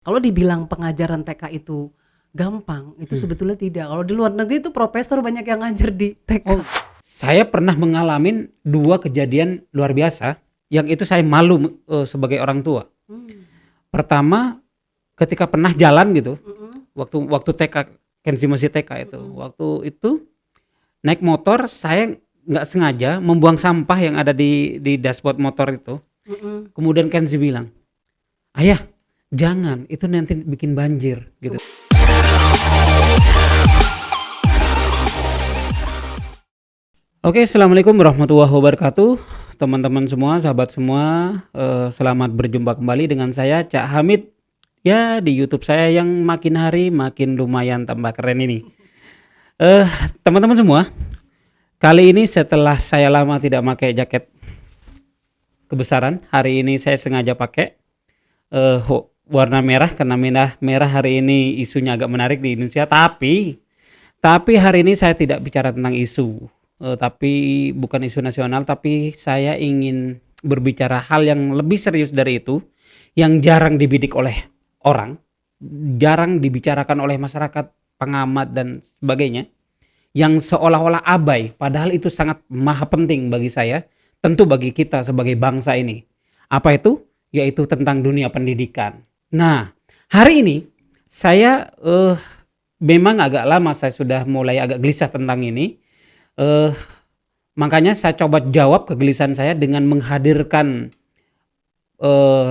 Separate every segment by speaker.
Speaker 1: Kalau dibilang pengajaran TK itu gampang, itu sebetulnya tidak. Kalau di luar negeri itu profesor banyak yang ngajar di TK.
Speaker 2: Oh, saya pernah mengalami 2 kejadian luar biasa, yang itu saya malu sebagai orang tua.
Speaker 1: Hmm,
Speaker 2: Pertama, ketika pernah jalan gitu,
Speaker 1: mm-mm,
Speaker 2: waktu waktu TK, Kenzi masih TK itu.
Speaker 1: mm-mm,
Speaker 2: Waktu itu naik motor, saya nggak sengaja membuang sampah yang ada di dashboard motor itu.
Speaker 1: mm-mm.
Speaker 2: Kemudian Kenzi bilang, "Ayah, jangan, itu nanti bikin banjir," gitu.
Speaker 1: Su-
Speaker 2: Oke, assalamualaikum warahmatullahi wabarakatuh, teman-teman semua, sahabat semua. Selamat berjumpa kembali dengan saya Cak Hamid. Ya, di YouTube saya yang makin hari makin lumayan tambah keren ini. Eh, Teman-teman semua, kali ini setelah saya lama tidak pakai jaket kebesaran, hari ini saya sengaja pakai warna merah karena merah hari ini isunya agak menarik di Indonesia. Tapi hari ini saya tidak bicara tentang isu, tapi bukan isu nasional, tapi saya ingin berbicara hal yang lebih serius dari itu, yang jarang dibidik oleh orang, jarang dibicarakan oleh masyarakat, pengamat dan sebagainya, yang seolah-olah abai, padahal itu sangat maha penting bagi saya, tentu bagi kita sebagai bangsa ini. Apa itu? Yaitu tentang dunia pendidikan. Nah, hari ini saya memang agak lama saya sudah mulai agak gelisah tentang ini. Eh, Makanya saya coba jawab kegelisahan saya dengan menghadirkan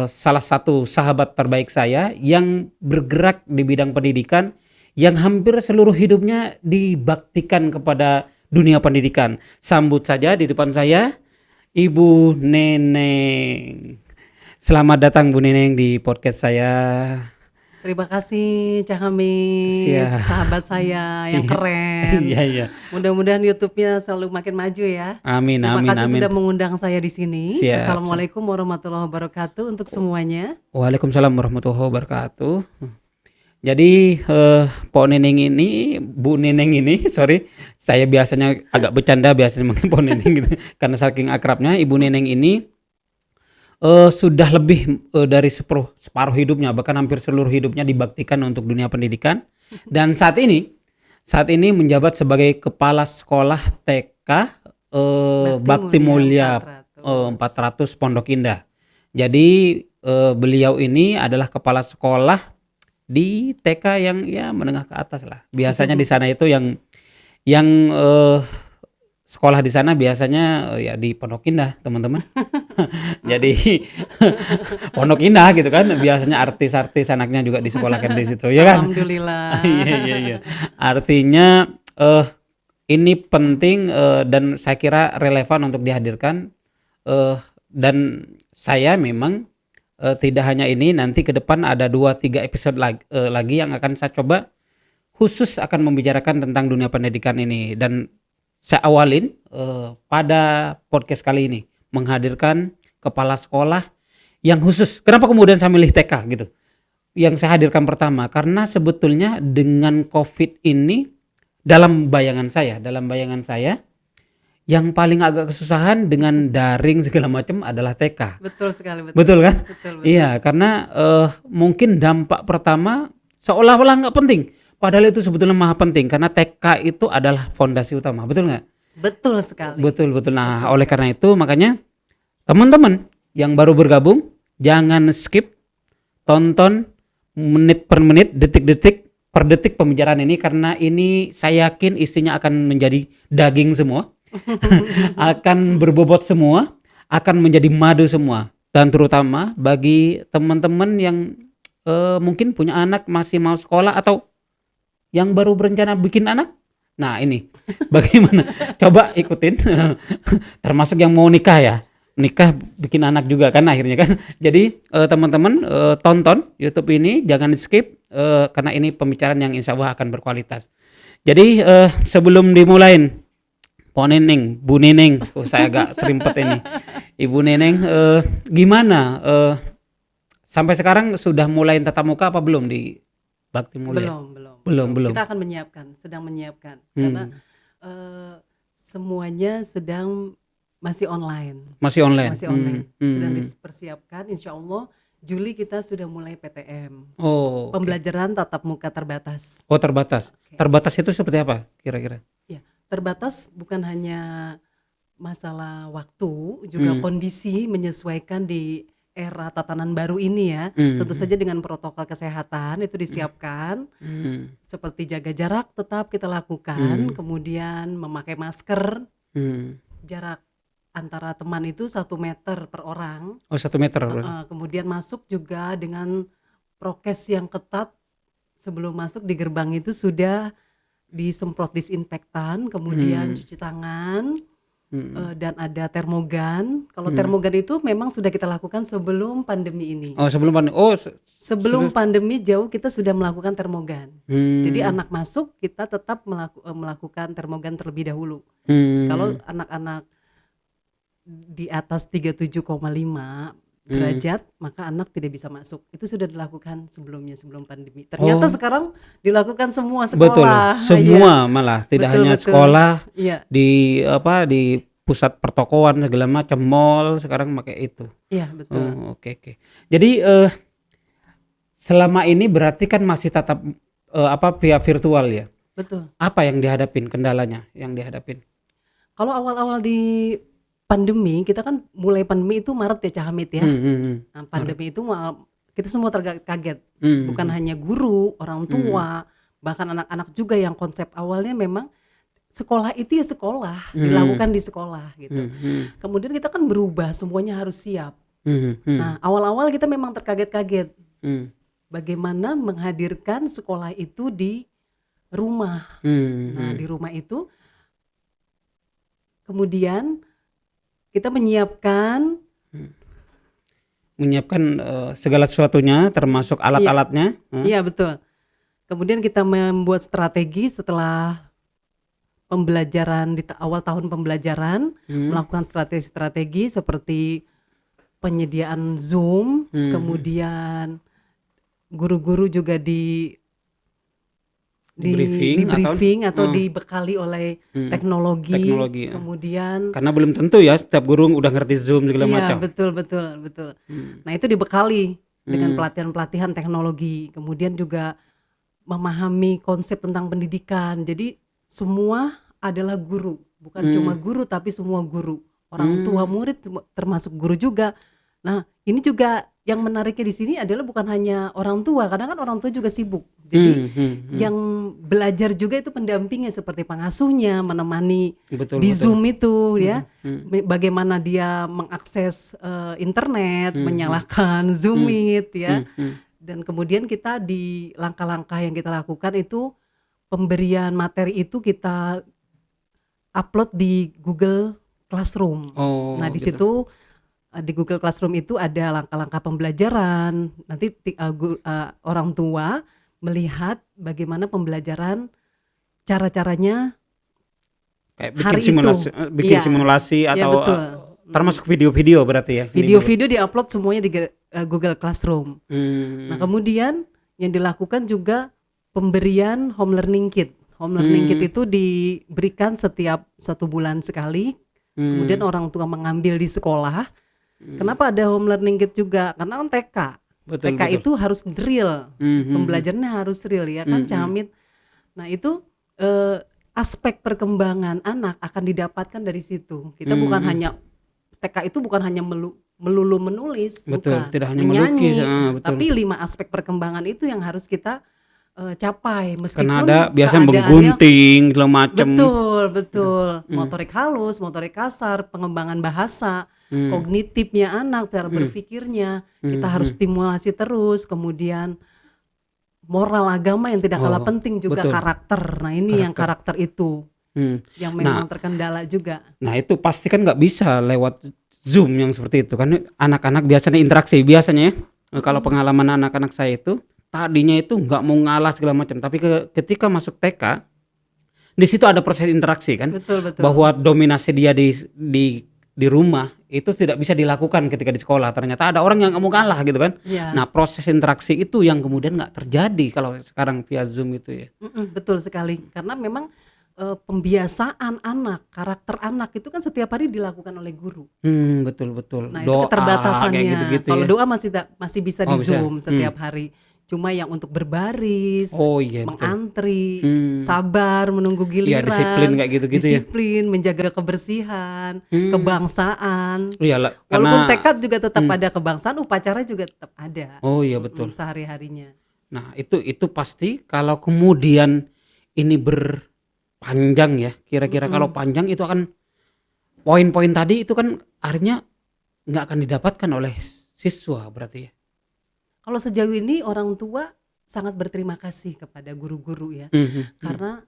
Speaker 2: salah satu sahabat terbaik saya yang bergerak di bidang pendidikan, yang hampir seluruh hidupnya dibaktikan kepada dunia pendidikan. Sambut saja di depan saya Ibu Neneng. Selamat datang Bu Neneng di podcast saya.
Speaker 1: Terima kasih Cak Hamid,
Speaker 2: Siap.
Speaker 1: sahabat saya yang
Speaker 2: Iya,
Speaker 1: keren.
Speaker 2: iya, iya.
Speaker 1: Mudah-mudahan YouTube-nya selalu makin maju ya.
Speaker 2: Amin,
Speaker 1: Terima
Speaker 2: amin,
Speaker 1: kasih
Speaker 2: amin.
Speaker 1: sudah mengundang saya di sini.
Speaker 2: Siap, siap.
Speaker 1: Assalamualaikum warahmatullahi wabarakatuh untuk semuanya.
Speaker 2: Waalaikumsalam warahmatullahi wabarakatuh. Jadi Po Neneng ini, Bu Neneng ini, sorry, saya biasanya agak bercanda, biasanya manggil Po Neneng gitu, karena saking akrabnya. Ibu Neneng ini sudah lebih dari separuh hidupnya, bahkan hampir seluruh hidupnya dibaktikan untuk dunia pendidikan. Dan saat ini menjabat sebagai kepala sekolah TK
Speaker 1: Bakti
Speaker 2: Bakti
Speaker 1: Mulia
Speaker 2: Mulia
Speaker 1: 400.
Speaker 2: 400 Pondok Indah. Jadi beliau ini adalah kepala sekolah di TK yang ya menengah ke atas lah. Biasanya di sana itu yang sekolah di sana biasanya ya di Pondok Indah, teman-teman. Jadi Pondok Indah gitu kan, biasanya artis-artis anaknya juga disekolahkan di situ, ya kan?
Speaker 1: Alhamdulillah.
Speaker 2: Iya, iya, iya. Artinya ini penting dan saya kira relevan untuk dihadirkan, dan saya memang tidak hanya ini, nanti ke depan ada 2-3 episode lagi yang akan saya coba khusus akan membicarakan tentang dunia pendidikan ini. Dan saya awalin pada podcast kali ini menghadirkan kepala sekolah yang khusus. Kenapa kemudian saya milih TK gitu? Yang saya hadirkan pertama karena sebetulnya dengan COVID ini, dalam bayangan saya yang paling agak kesusahan dengan daring segala macam adalah TK.
Speaker 1: Betul sekali, betul.
Speaker 2: Betul kan?
Speaker 1: Betul, betul.
Speaker 2: Iya, karena mungkin dampak pertama seolah-olah nggak penting, padahal itu sebetulnya maha penting karena TK itu adalah fondasi utama, betul nggak?
Speaker 1: Betul sekali.
Speaker 2: Betul, betul. Nah,
Speaker 1: Betul
Speaker 2: oleh
Speaker 1: sekali.
Speaker 2: karena itu makanya teman-teman yang baru bergabung jangan skip, tonton menit per menit, detik-detik per detik pembicaraan ini, karena ini saya yakin isinya akan menjadi daging semua, akan berbobot semua, akan menjadi madu semua. Dan terutama bagi teman-teman yang mungkin punya anak masih mau sekolah atau yang baru berencana bikin anak. Nah, ini bagaimana? Coba ikutin. Termasuk yang mau nikah ya. Nikah bikin anak juga kan akhirnya kan. Jadi teman-teman tonton YouTube ini, jangan skip karena ini pembicaraan yang insya Allah akan berkualitas. Jadi sebelum dimulain, Po Neneng, Bu Neneng, saya agak serimpet ini. Ibu Neneng, gimana? Sampai sekarang sudah mulai tatap muka apa belum di Bakti Mulia?
Speaker 1: Belum, belum,
Speaker 2: Belum,
Speaker 1: belum.
Speaker 2: belum.
Speaker 1: Kita akan menyiapkan, sedang menyiapkan. Karena semuanya sedang masih online.
Speaker 2: Masih online.
Speaker 1: Masih online. Sedang
Speaker 2: Hmm.
Speaker 1: dipersiapkan, insya Allah Juli kita sudah mulai PTM,
Speaker 2: Oh, oke.
Speaker 1: pembelajaran tatap muka terbatas.
Speaker 2: Oh, terbatas.
Speaker 1: Oke.
Speaker 2: Terbatas itu seperti apa kira-kira?
Speaker 1: Ya, terbatas bukan hanya masalah waktu, juga kondisi menyesuaikan di era tatanan baru ini ya. Tentu saja dengan protokol kesehatan itu disiapkan, seperti jaga jarak tetap kita lakukan, kemudian memakai masker, jarak antara teman itu 1 meter per orang.
Speaker 2: Oh, 1 meter.
Speaker 1: Kemudian masuk juga dengan prokes yang ketat. Sebelum masuk di gerbang itu sudah disemprot disinfektan, kemudian cuci tangan, dan ada termogan. Kalau termogan itu memang sudah kita lakukan sebelum pandemi ini.
Speaker 2: Oh, sebelum pandemi. Oh,
Speaker 1: Sebelum pandemi jauh kita sudah melakukan termogan. Jadi anak masuk kita tetap melakukan termogan terlebih dahulu. Kalau anak-anak di atas 37,5 derajat maka anak tidak bisa masuk. Itu sudah dilakukan sebelumnya, sebelum pandemi. Ternyata sekarang dilakukan semua
Speaker 2: betul.
Speaker 1: sekolah.
Speaker 2: Semua malah tidak
Speaker 1: Betul,
Speaker 2: hanya
Speaker 1: betul.
Speaker 2: sekolah,
Speaker 1: Iya,
Speaker 2: di pusat pertokoan segala macam, mall sekarang pakai itu.
Speaker 1: iya betul.
Speaker 2: Oh, oke. Jadi selama ini berarti kan masih tetap via virtual ya.
Speaker 1: Betul.
Speaker 2: Apa yang dihadapin, kendalanya yang dihadapin?
Speaker 1: Kalau awal-awal di pandemi, kita kan mulai pandemi itu Maret ya Cak Hamid ya. Nah, pandemi itu kita semua terkaget. Bukan hanya guru, orang tua, bahkan anak-anak juga yang konsep awalnya memang sekolah itu ya sekolah, dilakukan di sekolah gitu. Kemudian kita kan berubah, semuanya harus siap. Nah, awal-awal kita memang terkaget-kaget. Bagaimana menghadirkan sekolah itu di rumah. Nah, di rumah itu kemudian kita menyiapkan
Speaker 2: segala sesuatunya termasuk alat-alatnya.
Speaker 1: Iya betul. Kemudian kita membuat strategi setelah pembelajaran di awal tahun pembelajaran, melakukan strategi-strategi seperti penyediaan Zoom, kemudian guru-guru juga di briefing atau dibekali oleh teknologi,
Speaker 2: ya.
Speaker 1: kemudian
Speaker 2: Karena belum tentu ya setiap guru udah ngerti Zoom segala macam.
Speaker 1: betul. Nah itu dibekali dengan pelatihan-pelatihan teknologi, kemudian juga memahami konsep tentang pendidikan. Jadi semua adalah guru, bukan cuma guru tapi semua guru, orang tua murid termasuk guru juga. Nah ini juga yang menariknya di sini adalah bukan hanya orang tua, kadang kan orang tua juga sibuk. Jadi yang belajar juga itu pendampingnya seperti pengasuhnya, menemani di Zoom itu ya. Bagaimana dia mengakses internet, menyalakan Zoom Meet ya. Dan kemudian kita di langkah-langkah yang kita lakukan itu pemberian materi itu kita upload di Google Classroom. Nah di situ di Google Classroom itu ada langkah-langkah pembelajaran. Nanti orang tua melihat bagaimana pembelajaran, cara-caranya
Speaker 2: Kayak
Speaker 1: hari itu.
Speaker 2: bikin simulasi atau
Speaker 1: betul.
Speaker 2: termasuk video-video berarti ya.
Speaker 1: Video-video diupload semuanya di Google Classroom. Nah kemudian yang dilakukan juga pemberian home learning kit. Home learning kit itu diberikan setiap 1 bulan sekali. Kemudian orang tua mengambil di sekolah. Kenapa ada home learning kit juga? Karena kan TK. TK itu harus drill. Pembelajarannya harus drill ya kan Cak Hamid. Nah itu aspek perkembangan anak akan didapatkan dari situ. Kita bukan hanya TK itu bukan hanya melulu menulis, bukan,
Speaker 2: tidak hanya
Speaker 1: menyanyi,
Speaker 2: melukis,
Speaker 1: tapi 5 aspek perkembangan itu yang harus kita capai, meskipun
Speaker 2: karena ada biasa
Speaker 1: keadaannya
Speaker 2: menggunting segala macam.
Speaker 1: betul. Motorik halus, motorik kasar, pengembangan bahasa, kognitifnya anak, cara berpikirnya kita harus stimulasi terus. Kemudian moral agama yang tidak kalah penting juga, karakter. Nah ini yang karakter itu yang memang terkendala juga.
Speaker 2: Nah itu pasti kan nggak bisa lewat Zoom yang seperti itu kan. Anak-anak biasanya interaksi biasanya ya. Kalau pengalaman anak-anak saya itu tadinya itu nggak mau ngalah segala macam, tapi ketika masuk TK di situ ada proses interaksi kan.
Speaker 1: Betul.
Speaker 2: Bahwa dominasi dia di rumah itu tidak bisa dilakukan ketika di sekolah. Ternyata ada orang yang nggak mau kalah gitu kan.
Speaker 1: Ya.
Speaker 2: Nah proses interaksi itu yang kemudian nggak terjadi kalau sekarang via Zoom itu ya.
Speaker 1: Betul sekali, karena memang pembiasaan anak, karakter anak itu kan setiap hari dilakukan oleh guru.
Speaker 2: Betul betul.
Speaker 1: Nah, itu
Speaker 2: Doa kayak
Speaker 1: keterbatasannya.
Speaker 2: gitu-gitu
Speaker 1: Kalau
Speaker 2: ya.
Speaker 1: doa masih bisa
Speaker 2: Oh
Speaker 1: di
Speaker 2: bisa.
Speaker 1: Zoom setiap hari. Cuma yang untuk berbaris,
Speaker 2: Oh iya betul.
Speaker 1: mengantri, sabar menunggu
Speaker 2: Iya disiplin
Speaker 1: giliran,
Speaker 2: kayak gitu-gitu ya.
Speaker 1: disiplin, menjaga kebersihan, kebangsaan.
Speaker 2: Iya lah,
Speaker 1: Walaupun
Speaker 2: karena
Speaker 1: tekad juga tetap ada kebangsaan, upacara juga tetap ada.
Speaker 2: oh iya betul.
Speaker 1: Sehari-harinya.
Speaker 2: Nah, itu pasti kalau kemudian ini berpanjang ya, kira-kira kalau panjang itu akan poin-poin tadi itu kan akhirnya nggak akan didapatkan oleh siswa berarti ya.
Speaker 1: Kalau sejauh ini orang tua sangat berterima kasih kepada guru-guru ya, karena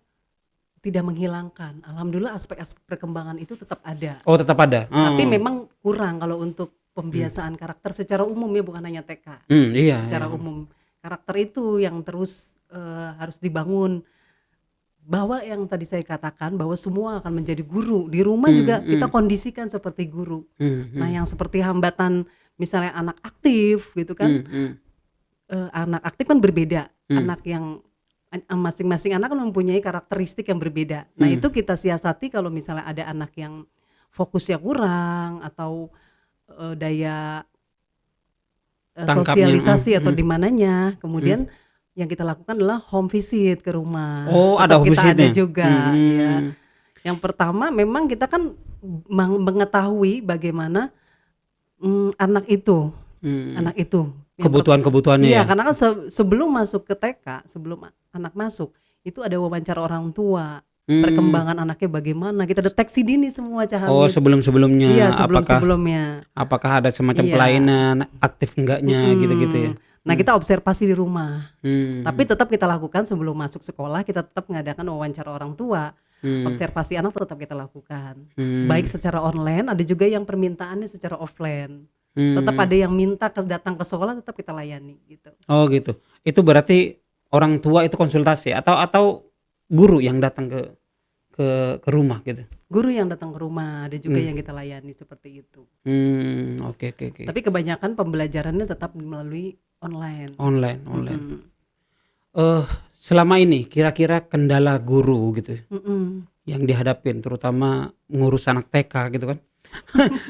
Speaker 1: tidak menghilangkan. Alhamdulillah aspek-aspek perkembangan itu tetap ada.
Speaker 2: Oh tetap ada.
Speaker 1: Tapi memang kurang kalau untuk pembiasaan karakter secara umum ya, bukan hanya TK.
Speaker 2: Iya.
Speaker 1: Secara umum karakter itu yang terus harus dibangun. Bahwa yang tadi saya katakan bahwa semua akan menjadi guru. Di rumah juga kita kondisikan seperti guru. Nah, yang seperti hambatan misalnya anak aktif gitu kan. Anak aktif kan berbeda. Anak yang masing-masing anak kan mempunyai karakteristik yang berbeda. Nah, itu kita siasati kalau misalnya ada anak yang fokusnya kurang atau daya
Speaker 2: Tangkapnya,
Speaker 1: sosialisasi atau di mananya. Kemudian yang kita lakukan adalah home visit ke rumah.
Speaker 2: Oh,
Speaker 1: Tetap
Speaker 2: ada home
Speaker 1: kita
Speaker 2: visitnya?
Speaker 1: ada juga ya. Yang pertama memang kita kan mengetahui bagaimana anak itu yang
Speaker 2: Kebutuhan-kebutuhannya
Speaker 1: iya,
Speaker 2: ya.
Speaker 1: karena kan sebelum masuk ke TK, sebelum anak masuk itu ada wawancara orang tua, perkembangan anaknya bagaimana, kita deteksi dini semua
Speaker 2: Oh,
Speaker 1: Cahamid.
Speaker 2: sebelum-sebelumnya
Speaker 1: Iya,
Speaker 2: apakah
Speaker 1: sebelum-sebelumnya.
Speaker 2: apakah ada semacam
Speaker 1: Iya.
Speaker 2: kelainan, aktif enggaknya gitu-gitu ya.
Speaker 1: Nah, kita observasi di rumah. Tapi tetap kita lakukan sebelum masuk sekolah, kita tetap mengadakan wawancara orang tua. Observasi anak tetap kita lakukan. Baik secara online, ada juga yang permintaannya secara offline. Tetap ada yang minta datang ke sekolah, tetap kita layani gitu.
Speaker 2: Oh gitu. Itu berarti orang tua itu konsultasi atau guru yang datang ke rumah gitu.
Speaker 1: Guru yang datang ke rumah, ada juga yang kita layani seperti itu.
Speaker 2: Oke.
Speaker 1: Tapi kebanyakan pembelajarannya tetap melalui online.
Speaker 2: Online. Selama ini kira-kira kendala guru gitu yang dihadapin, terutama ngurus anak TK gitu kan.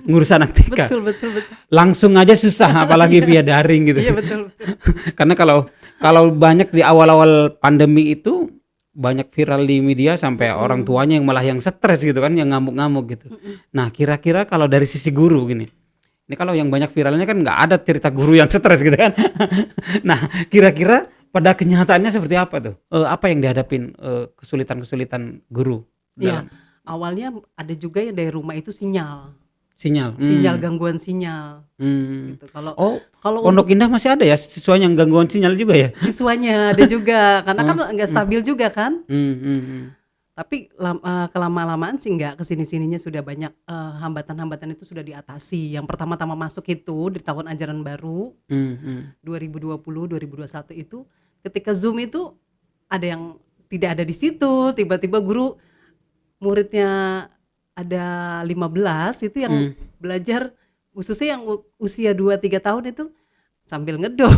Speaker 2: Ngurus anak TK.
Speaker 1: Betul.
Speaker 2: Langsung aja susah apalagi via daring gitu.
Speaker 1: Iya, betul.
Speaker 2: Karena kalau banyak di awal-awal pandemi itu banyak viral di media sampai orang tuanya yang malah yang stres gitu kan, yang ngamuk-ngamuk gitu. Nah, kira-kira kalau dari sisi guru gini. Ini kalau yang banyak viralnya kan nggak ada cerita guru yang stres gitu kan. Nah, kira-kira pada kenyataannya seperti apa tuh? Apa yang dihadapin kesulitan-kesulitan guru?
Speaker 1: Iya, awalnya ada juga yang dari rumah itu sinyal gangguan sinyal. Gitu. Kalau
Speaker 2: Pondok Indah masih ada ya siswanya yang gangguan sinyal juga ya?
Speaker 1: siswanya ada juga, karena kan nggak stabil juga kan. Tapi kelama-lamaan sih nggak, kesini-sininya sudah banyak hambatan-hambatan itu sudah diatasi. Yang pertama-tama masuk itu di tahun ajaran baru 2020-2021 itu, ketika Zoom itu ada yang tidak ada di situ, tiba-tiba guru muridnya ada 15 itu yang belajar, khususnya yang usia 2-3 tahun itu sambil ngedot.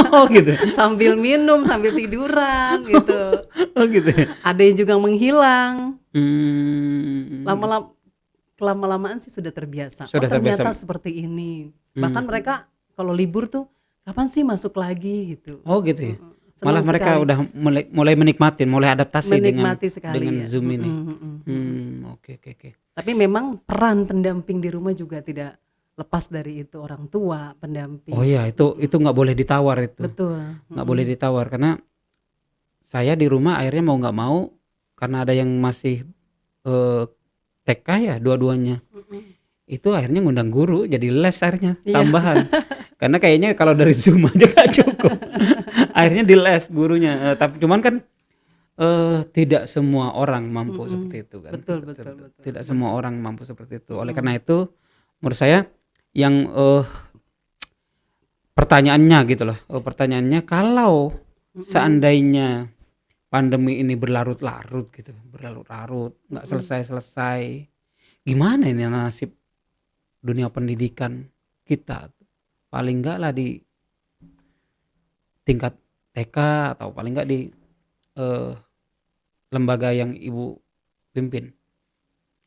Speaker 2: Oh gitu.
Speaker 1: Sambil minum, sambil tiduran gitu.
Speaker 2: Oh gitu.
Speaker 1: Ada yang juga menghilang. Lama-lamaan sih sudah terbiasa. Ternyata seperti ini. Bahkan mereka kalau libur tuh kapan sih masuk lagi gitu.
Speaker 2: Oh gitu ya.
Speaker 1: Senang
Speaker 2: Malah mereka
Speaker 1: sekali.
Speaker 2: udah mulai menikmati, mulai adaptasi dengan
Speaker 1: Sekali, ya.
Speaker 2: Zoom ini. Oke.
Speaker 1: Tapi memang peran pendamping di rumah juga tidak lepas dari itu, orang tua, pendamping.
Speaker 2: Oh iya, itu nggak boleh ditawar itu.
Speaker 1: Betul.
Speaker 2: Nggak boleh ditawar karena saya di rumah akhirnya mau nggak mau karena ada yang masih TK ya dua-duanya. Itu akhirnya ngundang guru jadi les akhirnya tambahan. Karena kayaknya kalau dari Zoom aja gak cukup. Akhirnya di les gurunya. Tapi cuman kan tidak semua orang mampu seperti itu kan.
Speaker 1: Betul.
Speaker 2: Tidak semua orang mampu seperti itu. Oleh karena itu menurut saya yang pertanyaannya gitu loh. Pertanyaannya kalau seandainya pandemi ini berlarut-larut gitu, nggak selesai-selesai, gimana ini nasib dunia pendidikan kita? Paling enggak lah di tingkat TK atau paling enggak di lembaga yang Ibu pimpin?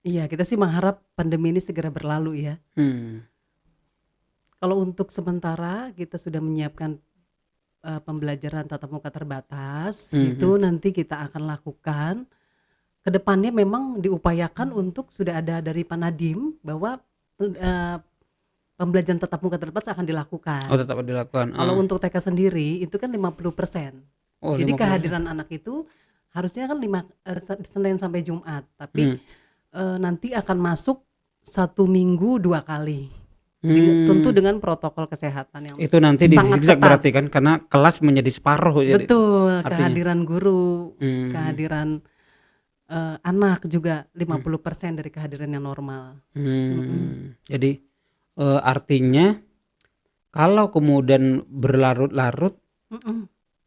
Speaker 1: Iya, kita sih mengharap pandemi ini segera berlalu ya. Kalau untuk sementara kita sudah menyiapkan pembelajaran tatap muka terbatas, itu nanti kita akan lakukan. Kedepannya memang diupayakan untuk sudah ada dari Panadim bahwa pembelajaran tatap muka terbatas akan dilakukan.
Speaker 2: Oh, tetap dilakukan.
Speaker 1: Kalau untuk TK sendiri itu kan 50%.
Speaker 2: Oh,
Speaker 1: Jadi
Speaker 2: 50%.
Speaker 1: kehadiran anak itu harusnya kan Senin sampai Jumat, tapi nanti akan masuk 1 minggu 2 kali. Tentu dengan protokol kesehatan yang
Speaker 2: Itu nanti
Speaker 1: sangat
Speaker 2: di-zigzag
Speaker 1: ketat.
Speaker 2: berarti kan, karena kelas menjadi separuh jadi.
Speaker 1: Betul,
Speaker 2: artinya.
Speaker 1: kehadiran guru, kehadiran anak juga 50% dari kehadiran yang normal.
Speaker 2: Jadi artinya kalau kemudian berlarut-larut,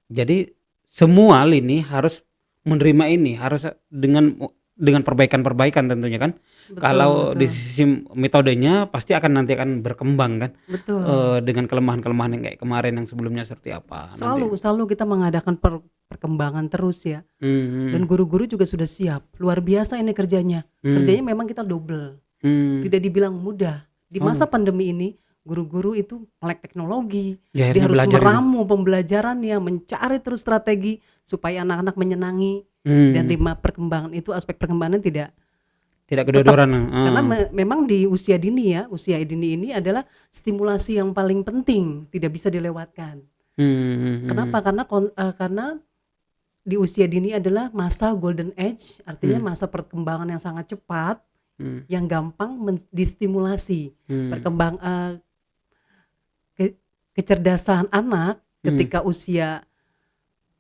Speaker 2: jadi semua lini harus menerima ini, harus dengan perbaikan-perbaikan tentunya kan.
Speaker 1: Betul,
Speaker 2: Kalau
Speaker 1: betul.
Speaker 2: di sisi metodenya pasti nanti akan berkembang kan.
Speaker 1: Betul.
Speaker 2: Dengan kelemahan-kelemahan yang kayak kemarin yang sebelumnya seperti apa.
Speaker 1: Selalu kita mengadakan perkembangan terus ya.
Speaker 2: Hmm.
Speaker 1: Dan guru-guru juga sudah siap. Luar biasa ini kerjanya. Kerjanya memang kita double. Tidak dibilang mudah. Di masa pandemi ini guru-guru itu melek teknologi.
Speaker 2: Ya,
Speaker 1: Dia harus
Speaker 2: belajar
Speaker 1: meramu pembelajarannya, mencari terus strategi supaya anak-anak menyenangi. Dan perkembangan itu, aspek perkembangan tidak
Speaker 2: kedodoran.
Speaker 1: karena memang di usia dini ya, usia dini ini adalah stimulasi yang paling penting, tidak bisa dilewatkan. Kenapa? Karena di usia dini adalah masa golden age, artinya masa perkembangan yang sangat cepat, yang gampang distimulasi. Kecerdasan anak ketika usia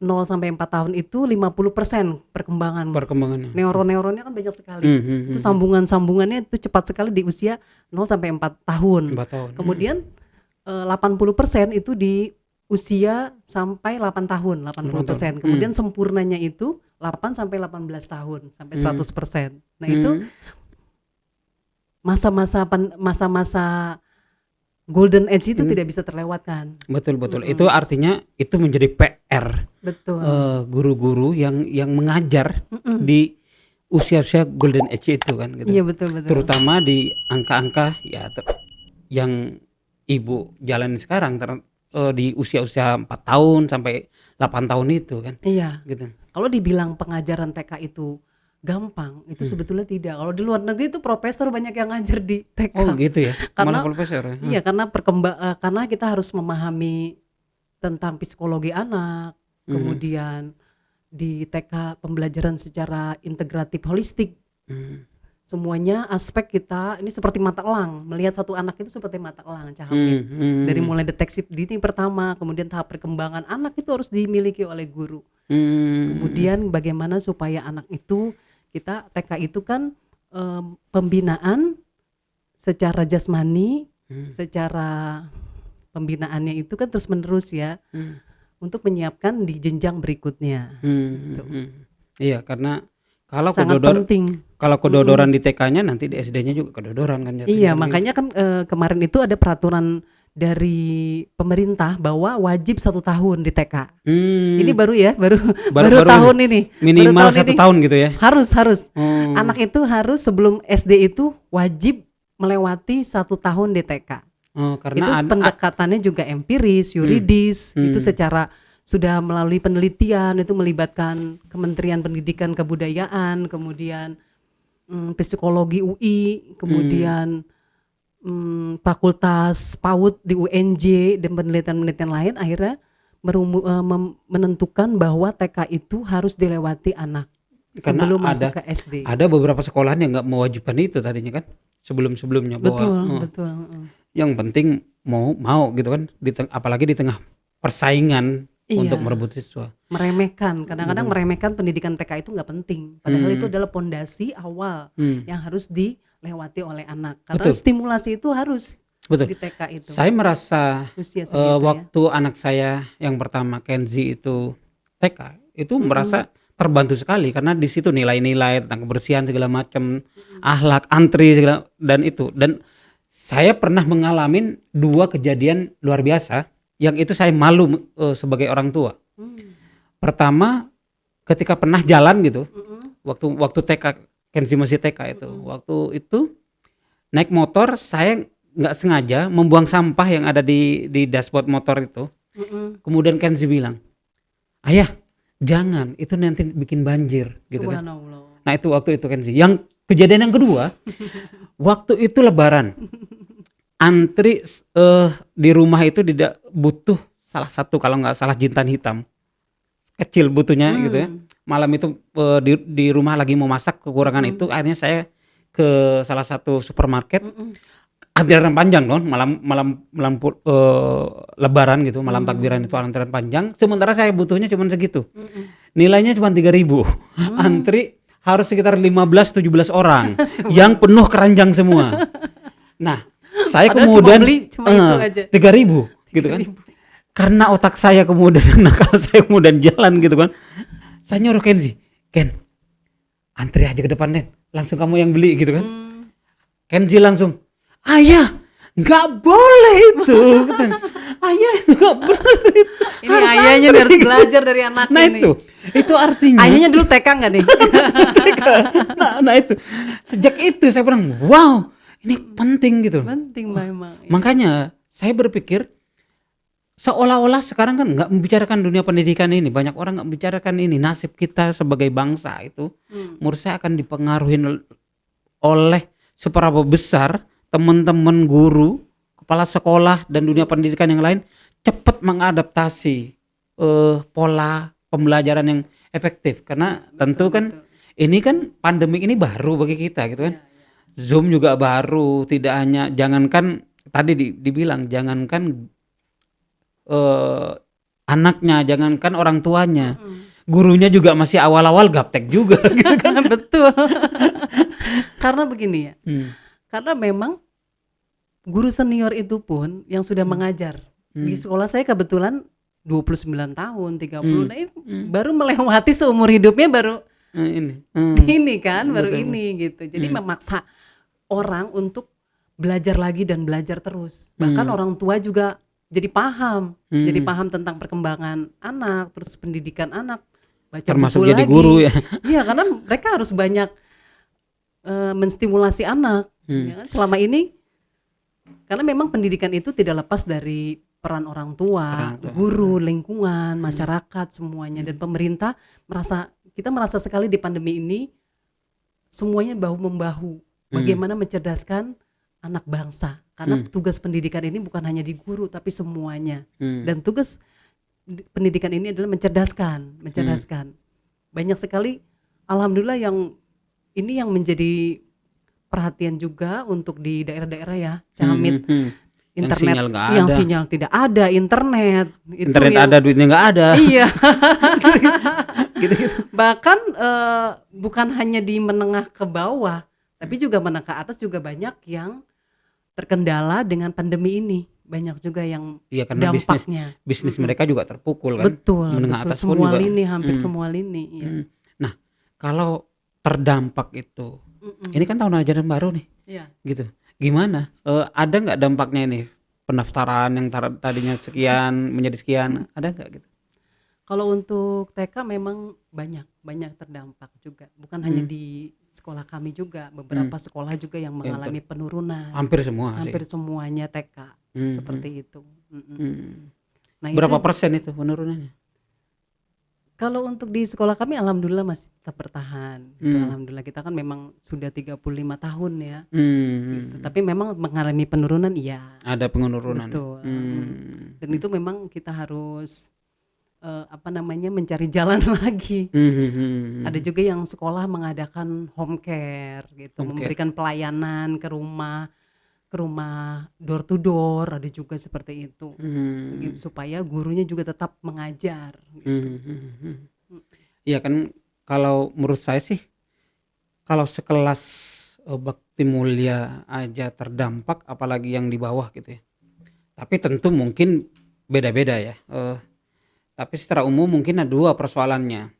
Speaker 1: 0 sampai 4 tahun itu 50%
Speaker 2: Perkembangannya.
Speaker 1: Neuron-neuronnya kan banyak sekali. Itu sambungan-sambungannya itu cepat sekali di usia 0 sampai 4 tahun.
Speaker 2: 4 tahun.
Speaker 1: Kemudian 80% itu di usia sampai 8 tahun, 80%. Kemudian sempurnanya itu 8 sampai 18 tahun, sampai 100%. Nah, itu masa-masa golden age itu tidak bisa terlewatkan.
Speaker 2: Betul. Itu artinya itu menjadi PR.
Speaker 1: Betul.
Speaker 2: Guru-guru yang mengajar di usia-usia golden age itu kan gitu.
Speaker 1: Iya, betul.
Speaker 2: Terutama di angka-angka ya yang Ibu jalani sekarang di usia-usia 4 tahun sampai 8 tahun itu kan.
Speaker 1: Iya.
Speaker 2: Gitu.
Speaker 1: Kalau dibilang pengajaran TK itu gampang, itu sebetulnya tidak. Kalau di luar negeri itu profesor banyak yang ngajar di TK.
Speaker 2: Oh gitu ya.
Speaker 1: Karena
Speaker 2: Malah profesor.
Speaker 1: iya, karena kita harus memahami tentang psikologi anak, kemudian di TK pembelajaran secara integratif holistik. Semuanya aspek kita ini seperti mata elang, melihat satu anak itu seperti mata elang, Cak Hamid. Dari mulai deteksi dini pertama, kemudian tahap perkembangan anak itu harus dimiliki oleh guru. Kemudian bagaimana supaya anak itu, kita TK itu kan pembinaan secara jasmani, secara pembinaannya itu kan terus menerus ya, untuk menyiapkan di jenjang berikutnya.
Speaker 2: Iya, karena kalau
Speaker 1: Sangat penting.
Speaker 2: Kalau kedodoran di TK-nya nanti di SD-nya juga kedodoran kan jatuhnya.
Speaker 1: Iya, makanya kan kemarin itu ada peraturan dari pemerintah bahwa wajib 1 tahun di TK. Ini baru tahun ini.
Speaker 2: Minimal 1 tahun gitu ya.
Speaker 1: Harus. Anak itu harus sebelum SD itu wajib melewati 1 tahun di TK.
Speaker 2: Karena
Speaker 1: itu pendekatannya juga empiris, yuridis, itu secara sudah melalui penelitian, itu melibatkan Kementerian Pendidikan Kebudayaan, kemudian psikologi UI, kemudian Fakultas PAUD di UNJ dan penelitian-penelitian lain akhirnya menentukan bahwa TK itu harus dilewati anak sebelum masuk ke SD.
Speaker 2: Ada beberapa sekolahan yang nggak mewajibkan itu tadinya kan sebelum-sebelumnya.
Speaker 1: Betul.
Speaker 2: Yang penting mau gitu kan, apalagi di tengah persaingan untuk merebut siswa.
Speaker 1: Meremehkan, kadang-kadang meremehkan pendidikan TK itu nggak penting. Padahal itu adalah pondasi awal yang harus dilewati oleh anak. Karena stimulasi itu harus di TK itu.
Speaker 2: Saya merasa waktu anak saya yang pertama Kenzi itu TK itu merasa terbantu sekali karena di situ nilai-nilai tentang kebersihan segala macam, akhlak, antri segala dan saya pernah mengalami 2 kejadian luar biasa yang itu saya malu sebagai orang tua. Pertama, ketika pernah jalan gitu, waktu TK, Kenzi masih TK itu. Waktu itu naik motor, saya nggak sengaja membuang sampah yang ada di dashboard motor itu. Kemudian Kenzi bilang, "Ayah, jangan, itu nanti bikin banjir," gitu kan.
Speaker 1: Subhanallah.
Speaker 2: Nah itu waktu itu Kenzi. Yang kejadian yang kedua, waktu itu Lebaran, antri di rumah itu tidak butuh salah satu kalau nggak salah jintan hitam kecil butuhnya gitu ya. Malam itu di rumah lagi mau masak kekurangan itu, akhirnya saya ke salah satu supermarket. Antrian panjang dong, malam Lebaran gitu, malam takbiran itu antrian panjang. Sementara saya butuhnya cuma segitu. Nilainya cuma 3.000. Antri harus sekitar 15-17 orang yang penuh keranjang semua. Nah, saya
Speaker 1: Padahal
Speaker 2: kemudian
Speaker 1: cuma itu aja.
Speaker 2: 3.000 gitu kan. Karena otak saya kemudian nakal saya kemudian jalan gitu kan. Saya nyuruh Kenzi, "Ken, antri aja ke depan, Den. Langsung kamu yang beli," gitu kan. Kenzi langsung, "Ayah, nggak boleh itu." "Ayah, itu nggak boleh itu."
Speaker 1: Ini ayahnya
Speaker 2: antri."
Speaker 1: harus belajar dari anaknya
Speaker 2: Nah
Speaker 1: nih.
Speaker 2: itu artinya.
Speaker 1: Ayahnya dulu TK nggak nih?
Speaker 2: nah itu sejak itu saya bilang, wow, ini penting gitu.
Speaker 1: Penting memang.
Speaker 2: Makanya saya berpikir seolah-olah sekarang kan nggak membicarakan dunia pendidikan ini, banyak orang nggak membicarakan ini, nasib kita sebagai bangsa itu menurut saya akan dipengaruhi oleh seberapa besar teman-teman guru, kepala sekolah dan dunia pendidikan yang lain cepat mengadaptasi pola pembelajaran yang efektif. Karena tentu kan ini kan pandemi ini baru bagi kita gitu kan. Zoom juga baru, tidak hanya jangankan tadi dibilang jangankan anaknya, jangankan orang tuanya, gurunya juga masih awal-awal gaptek juga gitu kan.
Speaker 1: Betul. Karena begini ya. Karena memang guru senior itu pun yang sudah mengajar. Di sekolah saya kebetulan 29 tahun, 30. Nah, baru melewati seumur hidupnya baru ini kan, baru ini gitu. Jadi memaksa orang untuk belajar lagi dan belajar terus. Bahkan orang tua juga jadi paham tentang perkembangan anak, terus pendidikan anak, baca
Speaker 2: termasuk
Speaker 1: buku
Speaker 2: jadi
Speaker 1: lagi.
Speaker 2: guru ya.
Speaker 1: Iya, karena mereka harus banyak menstimulasi anak. Ya kan? Selama ini karena memang pendidikan itu tidak lepas dari peran orang tua, guru, lingkungan, masyarakat semuanya, dan pemerintah kita merasa sekali di pandemi ini semuanya bahu membahu. Bagaimana mencerdaskan anak bangsa. Karena tugas pendidikan ini bukan hanya di guru tapi semuanya. Dan tugas pendidikan ini adalah mencerdaskan. Banyak sekali alhamdulillah yang menjadi perhatian juga untuk di daerah-daerah ya, Cahamit. Internet yang sinyal tidak ada, internet
Speaker 2: ada, duitnya nggak ada.
Speaker 1: Iya. gitu. Bahkan bukan hanya di menengah ke bawah, tapi juga menengah ke atas juga banyak yang terkendala dengan pandemi ini. Banyak juga yang
Speaker 2: karena
Speaker 1: dampaknya.
Speaker 2: Bisnis mereka juga terpukul kan.
Speaker 1: Betul.
Speaker 2: Menengah atas
Speaker 1: semua
Speaker 2: pun juga.
Speaker 1: lini, hampir semua lini. Iya.
Speaker 2: Nah, kalau terdampak itu, ini kan tahun ajaran baru nih.
Speaker 1: Iya.
Speaker 2: Gitu. Gimana? Ada nggak dampaknya ini? Pendaftaran yang tadinya sekian menjadi sekian, ada nggak gitu?
Speaker 1: Kalau untuk TK memang banyak terdampak juga. Bukan hanya di sekolah kami juga, beberapa sekolah juga yang mengalami penurunan.
Speaker 2: Hampir semua
Speaker 1: Hampir
Speaker 2: sih.
Speaker 1: semuanya TK seperti itu. Nah,
Speaker 2: berapa persen itu penurunannya?
Speaker 1: Kalau untuk di sekolah kami alhamdulillah masih tetap bertahan. Gitu, alhamdulillah kita kan memang sudah 35 tahun ya. Gitu. Tapi memang mengalami penurunan iya.
Speaker 2: Ada penurunan.
Speaker 1: Betul. Dan itu memang kita harus mencari jalan lagi. Ada juga yang sekolah mengadakan home care gitu, memberikan pelayanan ke rumah door to door, ada juga seperti itu. Supaya gurunya juga tetap mengajar gitu.
Speaker 2: Iya kan, kalau menurut saya sih kalau sekelas Bakti Mulia aja terdampak, apalagi yang di bawah gitu ya. Tapi tentu mungkin beda-beda ya. Tapi secara umum mungkin ada dua persoalannya.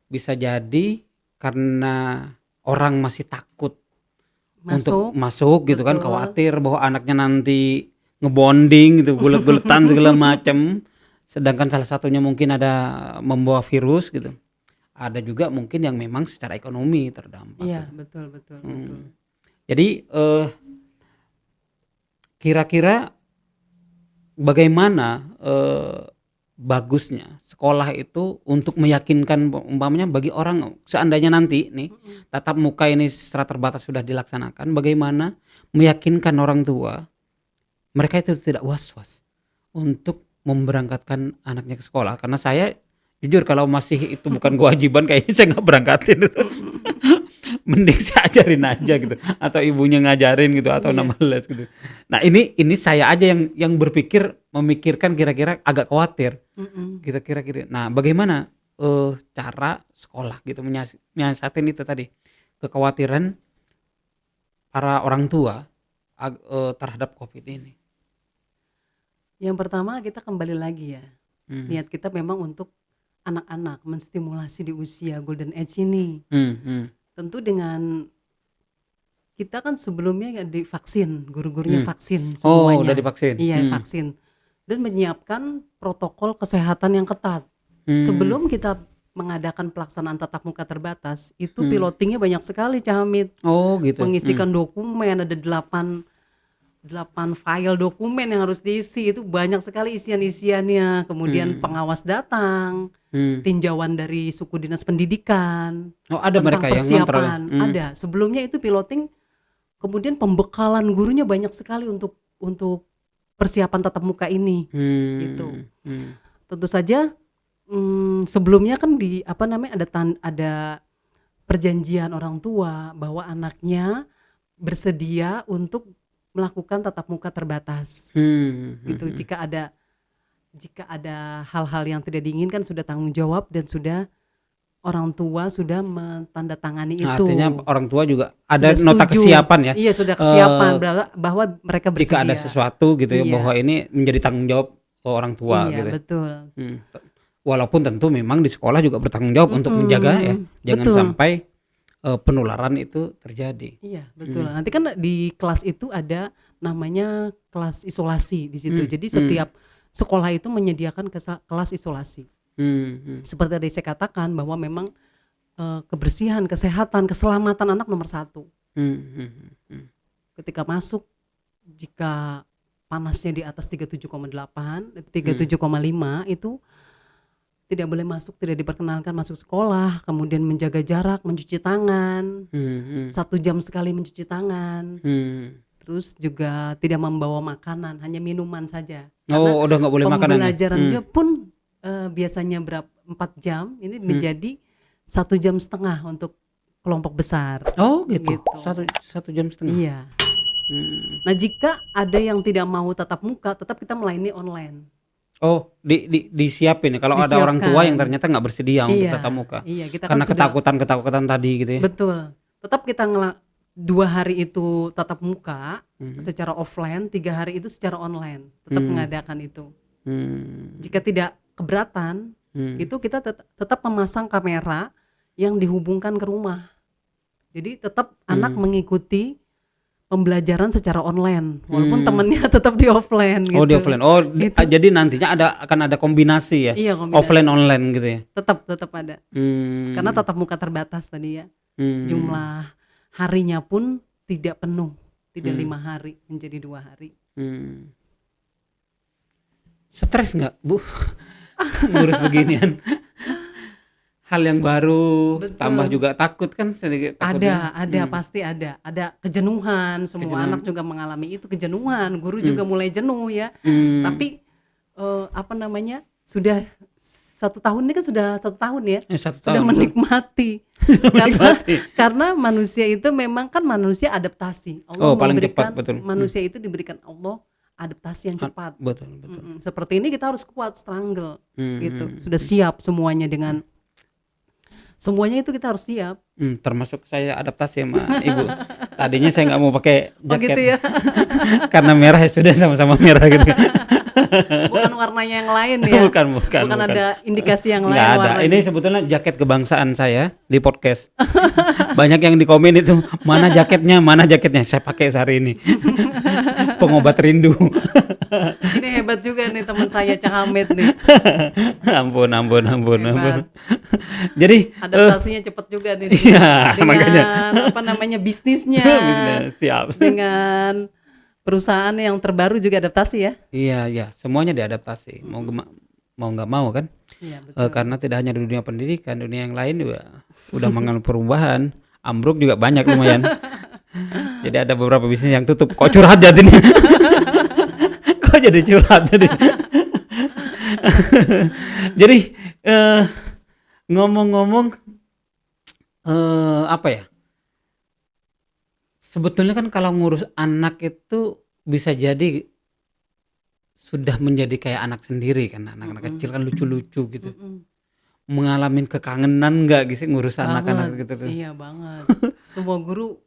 Speaker 2: Bisa jadi karena orang masih takut untuk masuk gitu. Betul. Kan, khawatir bahwa anaknya nanti ngebonding gitu, gulet-guletan segala macam. Sedangkan salah satunya mungkin ada membawa virus gitu. ada juga mungkin yang memang secara ekonomi terdampak.
Speaker 1: Iya, betul betul betul.
Speaker 2: Jadi kira-kira bagaimana bagusnya sekolah itu untuk meyakinkan umpamanya bagi orang seandainya nanti nih tatap muka ini secara terbatas sudah dilaksanakan, bagaimana meyakinkan orang tua mereka itu tidak was-was untuk memberangkatkan anaknya ke sekolah. Karena saya jujur kalau masih itu bukan kewajiban kayaknya saya nggak berangkatin itu. Mending saya ajarin aja gitu atau ibunya ngajarin gitu atau nama les gitu. Nah ini saya aja yang memikirkan kira-kira agak khawatir gitu kira-kira. Nah bagaimana cara sekolah gitu menyiasatin itu tadi kekhawatiran para orang tua terhadap COVID ini.
Speaker 1: Yang pertama kita kembali lagi ya, niat kita memang untuk anak-anak, menstimulasi di usia golden age ini. Tentu dengan kita kan sebelumnya ya divaksin, guru-gurunya vaksin semuanya.
Speaker 2: Oh, udah divaksin.
Speaker 1: Iya, vaksin. Dan menyiapkan protokol kesehatan yang ketat. Sebelum kita mengadakan pelaksanaan tatap muka terbatas, itu pilotingnya banyak sekali, Cak Hamid.
Speaker 2: Oh, gitu.
Speaker 1: Mengisikan dokumen, ada 8 file dokumen yang harus diisi, itu banyak sekali isian-isiannya. Kemudian pengawas datang, tinjauan dari suku dinas pendidikan,
Speaker 2: Oh, ada
Speaker 1: tentang
Speaker 2: mereka yang ngontrol.
Speaker 1: persiapan. Ada. Sebelumnya itu piloting, kemudian pembekalan gurunya banyak sekali untuk persiapan tatap muka ini. Gitu. Tentu saja sebelumnya kan ada perjanjian orang tua bahwa anaknya bersedia untuk melakukan tatap muka terbatas. Gitu. Jika ada hal-hal yang tidak diinginkan sudah tanggung jawab dan sudah orang tua sudah mentandatangani itu.
Speaker 2: Artinya orang tua juga ada
Speaker 1: Sudah
Speaker 2: nota
Speaker 1: setuju.
Speaker 2: kesiapan ya.
Speaker 1: Iya, sudah kesiapan bahwa mereka bersedia.
Speaker 2: Jika ada sesuatu gitu ya
Speaker 1: Iya.
Speaker 2: bahwa ini menjadi tanggung jawab orang tua
Speaker 1: Iya,
Speaker 2: gitu.
Speaker 1: betul.
Speaker 2: Walaupun tentu memang di sekolah juga bertanggung jawab untuk menjaga ya, jangan
Speaker 1: betul.
Speaker 2: sampai penularan itu terjadi.
Speaker 1: Iya, betul. Nanti kan di kelas itu ada namanya kelas isolasi di situ. Jadi setiap sekolah itu menyediakan kelas isolasi. Seperti tadi saya katakan bahwa memang kebersihan, kesehatan, keselamatan anak nomor 1. Ketika masuk, jika panasnya di atas 37,8, 37,5 itu tidak boleh masuk, tidak diperkenankan masuk sekolah. Kemudian menjaga jarak, mencuci tangan, 1 jam sekali mencuci tangan. Terus juga tidak membawa makanan, hanya minuman saja. Karena
Speaker 2: Udah nggak boleh makanan.
Speaker 1: pembelajaran pun biasanya 4 jam, ini menjadi 1,5 jam untuk kelompok besar.
Speaker 2: Oh gitu.
Speaker 1: Gitu.
Speaker 2: 1 jam setengah.
Speaker 1: Iya. Nah jika ada yang tidak mau tatap muka, tetap kita melayani online.
Speaker 2: Oh, disiapin ya. Kalau ada orang tua yang ternyata nggak bersedia untuk tatap muka.
Speaker 1: Iya, kita
Speaker 2: Karena
Speaker 1: kan sudah,
Speaker 2: ketakutan tadi gitu ya.
Speaker 1: betul. Tetap kita 2 hari itu tatap muka secara offline, 3 hari itu secara online. Tetap mengadakan itu. Jika tidak keberatan, itu kita tetap memasang kamera yang dihubungkan ke rumah. Jadi tetap anak mengikuti pembelajaran secara online, walaupun temannya tetap di offline gitu.
Speaker 2: Oh, di offline. Oh, jadi nantinya akan ada kombinasi ya.
Speaker 1: Iya, kombinasi.
Speaker 2: Offline online gitu ya.
Speaker 1: Tetap ada. Karena tatap muka terbatas tadi ya. Jumlah harinya pun tidak penuh, tidak 5 hari, menjadi 2 hari.
Speaker 2: Stres nggak, Bu? Ngurus beginian. Hal yang baru,
Speaker 1: Betul.
Speaker 2: tambah juga takut kan sedikit takutnya.
Speaker 1: Ada pasti ada kejenuhan. Semua anak juga mengalami itu, kejenuhan. Guru juga mulai jenuh ya. Tapi sudah 1 tahun ini kan sudah 1 tahun ya.
Speaker 2: 1
Speaker 1: Sudah
Speaker 2: tahun.
Speaker 1: menikmati. Karena manusia itu memang kan manusia adaptasi. Allah
Speaker 2: paling
Speaker 1: memberikan
Speaker 2: cepat, betul.
Speaker 1: manusia itu diberikan Allah adaptasi yang cepat.
Speaker 2: Betul.
Speaker 1: Seperti ini kita harus kuat, struggle gitu. Sudah siap semuanya dengan semuanya itu kita harus siap.
Speaker 2: Termasuk saya adaptasi sama Ibu. Tadinya saya nggak mau pakai jaket.
Speaker 1: Oh gitu ya.
Speaker 2: Karena merah ya sudah sama-sama merah gitu.
Speaker 1: Bukan warnanya yang lain ya.
Speaker 2: Bukan.
Speaker 1: Ada indikasi yang lain
Speaker 2: Nggak ada.
Speaker 1: warnanya.
Speaker 2: Ini sebetulnya jaket kebangsaan saya di podcast. Banyak yang di komen itu, mana jaketnya? Saya pakai sehari ini. Pengobat rindu.
Speaker 1: Ini hebat juga nih teman saya Cak Hamid nih.
Speaker 2: ampun.
Speaker 1: Hebat.
Speaker 2: Jadi
Speaker 1: Adaptasinya cepat juga nih.
Speaker 2: iya,
Speaker 1: dengan
Speaker 2: makanya.
Speaker 1: bisnisnya.
Speaker 2: Bisnis, siap.
Speaker 1: Dengan perusahaan yang terbaru juga adaptasi ya.
Speaker 2: Iya, semuanya diadaptasi. Mau nggak mau kan?
Speaker 1: Iya, betul.
Speaker 2: Karena tidak hanya di dunia pendidikan, dunia yang lain juga udah mengalami perubahan. Ambruk juga banyak lumayan. Jadi ada beberapa bisnis yang tutup. Kok curhat jadinya? Kok jadi curhat jadi? Jadi ngomong-ngomong apa ya? Sebetulnya kan kalau ngurus anak itu bisa jadi sudah menjadi kayak anak sendiri kan, anak-anak kecil kan lucu-lucu gitu. Mengalami kekangenan nggak gitu ngurus anak-anak gitu tuh?
Speaker 1: Iya banget. Semua guru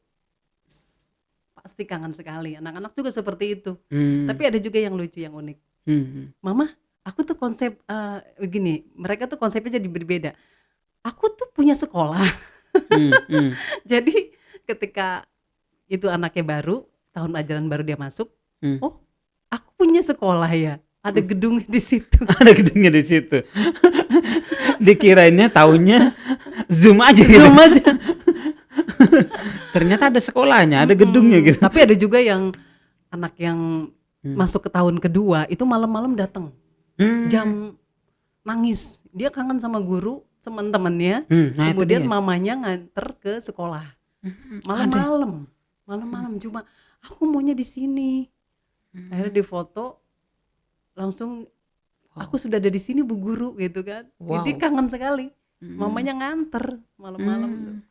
Speaker 1: pasti kangen sekali. Anak-anak juga seperti itu. Tapi ada juga yang lucu, yang unik. Mama, aku tuh konsep begini. Mereka tuh konsepnya jadi berbeda. Aku tuh punya sekolah. Jadi ketika itu anaknya baru, tahun ajaran baru dia masuk. Oh, aku punya sekolah ya. Ada gedungnya di situ.
Speaker 2: Ada gedungnya di situ. Dikirainnya taunya Zoom aja gitu.
Speaker 1: Zoom aja.
Speaker 2: Ternyata ada sekolahnya, ada gedungnya gitu.
Speaker 1: Tapi ada juga yang anak yang masuk ke tahun kedua itu malam-malam datang. Jam nangis. Dia kangen sama guru, teman-temannya.
Speaker 2: Nah,
Speaker 1: kemudian
Speaker 2: itu dia.
Speaker 1: mamanya nganter ke sekolah. Malam-malam cuma aku maunya di sini. Akhirnya difoto langsung aku sudah ada di sini Bu Guru gitu kan. Jadi kangen sekali. Mamanya nganter malam-malam.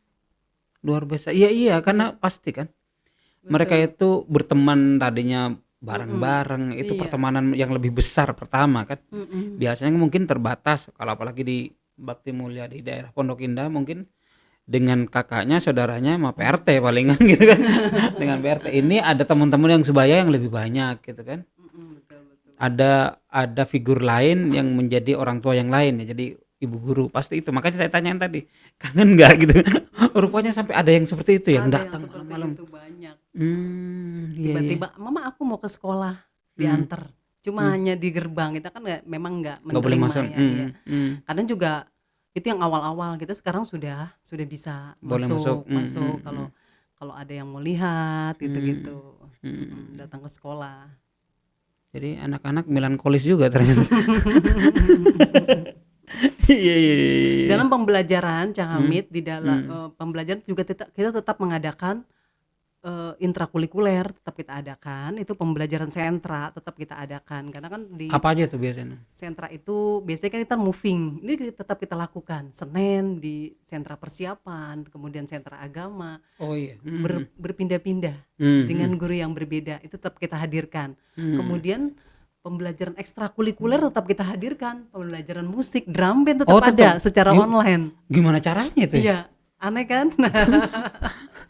Speaker 2: Luar biasa. Iya karena pasti kan. Mereka itu berteman tadinya bareng-bareng, itu pertemanan yang lebih besar pertama kan. Biasanya mungkin terbatas kalau apalagi di Bakti Mulia di daerah Pondok Indah mungkin dengan kakaknya, saudaranya sama PRT palingan gitu kan. Dengan PRT ini ada teman-teman yang sebaya yang lebih banyak gitu kan. Ada figur lain yang menjadi orang tua yang lain ya, jadi ibu guru pasti itu. Makanya saya tanyain tadi, kangen nggak gitu? Rupanya sampai ada yang seperti itu yang datang malam-malam.
Speaker 1: Itu banyak.
Speaker 2: Tiba-tiba,
Speaker 1: Mama aku mau ke sekolah, diantar. Cuma hanya di gerbang, kita kan memang nggak menerima
Speaker 2: boleh masuk.
Speaker 1: ya. Kadang juga itu yang awal-awal, kita sekarang sudah bisa
Speaker 2: Boleh
Speaker 1: masuk.
Speaker 2: masuk.
Speaker 1: Kalau ada yang mau lihat gitu-gitu, datang ke sekolah.
Speaker 2: Jadi anak-anak melankolis juga ternyata. Iya.
Speaker 1: Dalam pembelajaran Cak Hamid, di dalam pembelajaran juga kita tetap mengadakan intrakurikuler, tetap kita adakan. Itu pembelajaran sentra tetap kita adakan, karena kan di
Speaker 2: Apa aja tuh biasanya?
Speaker 1: sentra itu biasanya kan kita moving, ini tetap kita lakukan. Senin di sentra persiapan, kemudian sentra agama.
Speaker 2: Oh iya.
Speaker 1: Berpindah-pindah dengan guru yang berbeda, itu tetap kita hadirkan. Kemudian pembelajaran ekstrakurikuler tetap kita hadirkan, pembelajaran musik, drum band tetap ada secara online.
Speaker 2: Gimana caranya itu?
Speaker 1: Iya, aneh kan?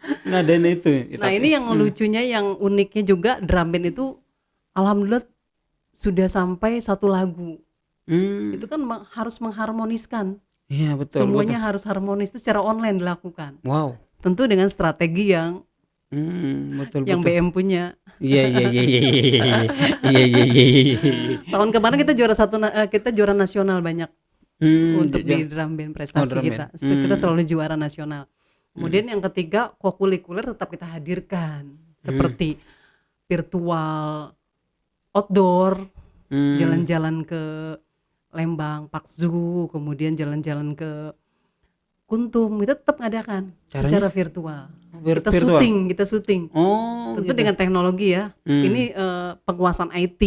Speaker 2: Ngadain itu.
Speaker 1: Nah ini yang lucunya, yang uniknya juga, drum band itu alhamdulillah sudah sampai 1 lagu. Itu kan harus mengharmoniskan.
Speaker 2: Iya betul.
Speaker 1: Semuanya harus harmonis, itu secara online dilakukan.
Speaker 2: Wow.
Speaker 1: Tentu dengan strategi yang
Speaker 2: Betul.
Speaker 1: BM punya.
Speaker 2: Iya.
Speaker 1: Tahun kemarin kita juara nasional banyak untuk di drum band prestasi kita. Kita selalu juara nasional. Kemudian yang ketiga, kokurikuler tetap kita hadirkan seperti virtual, outdoor, jalan-jalan ke Lembang, Park Zoo, kemudian jalan-jalan ke Kuntum, kita tetap mengadakan secara virtual. Kita syuting.
Speaker 2: Oh,
Speaker 1: tentu
Speaker 2: gitu.
Speaker 1: dengan teknologi ya. Ini penguasaan IT.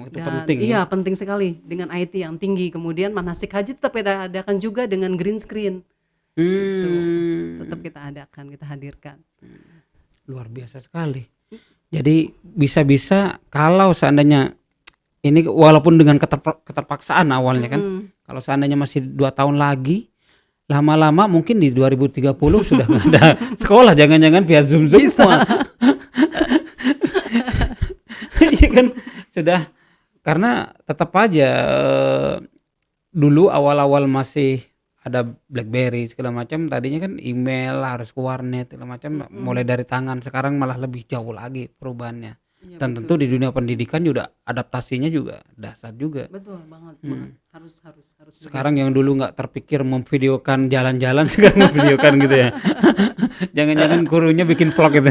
Speaker 2: Itu penting.
Speaker 1: Iya, penting sekali dengan IT yang tinggi. Kemudian manasik haji tetap kita adakan juga dengan green screen. Gitu. Tetap kita adakan, kita hadirkan.
Speaker 2: Luar biasa sekali. Jadi bisa-bisa kalau seandainya ini walaupun dengan keterpaksaan awalnya kan, kalau seandainya masih 2 tahun lagi, lama-lama mungkin di 2030 sudah nggak ada sekolah, jangan-jangan via Zoom semua. Iya kan, sudah Karena tetap aja dulu awal-awal masih ada BlackBerry segala macam, tadinya kan email harus ke warnet segala macam, mulai dari tangan. Sekarang malah lebih jauh lagi perubahannya.
Speaker 1: Iya
Speaker 2: Dan
Speaker 1: betul.
Speaker 2: tentu di dunia pendidikan juga adaptasinya juga dahsyat juga.
Speaker 1: Betul banget, banget. Harus
Speaker 2: Sekarang yang dulu nggak terpikir memvideokan jalan-jalan sekarang memvideokan gitu ya. Jangan-jangan gurunya bikin vlog gitu.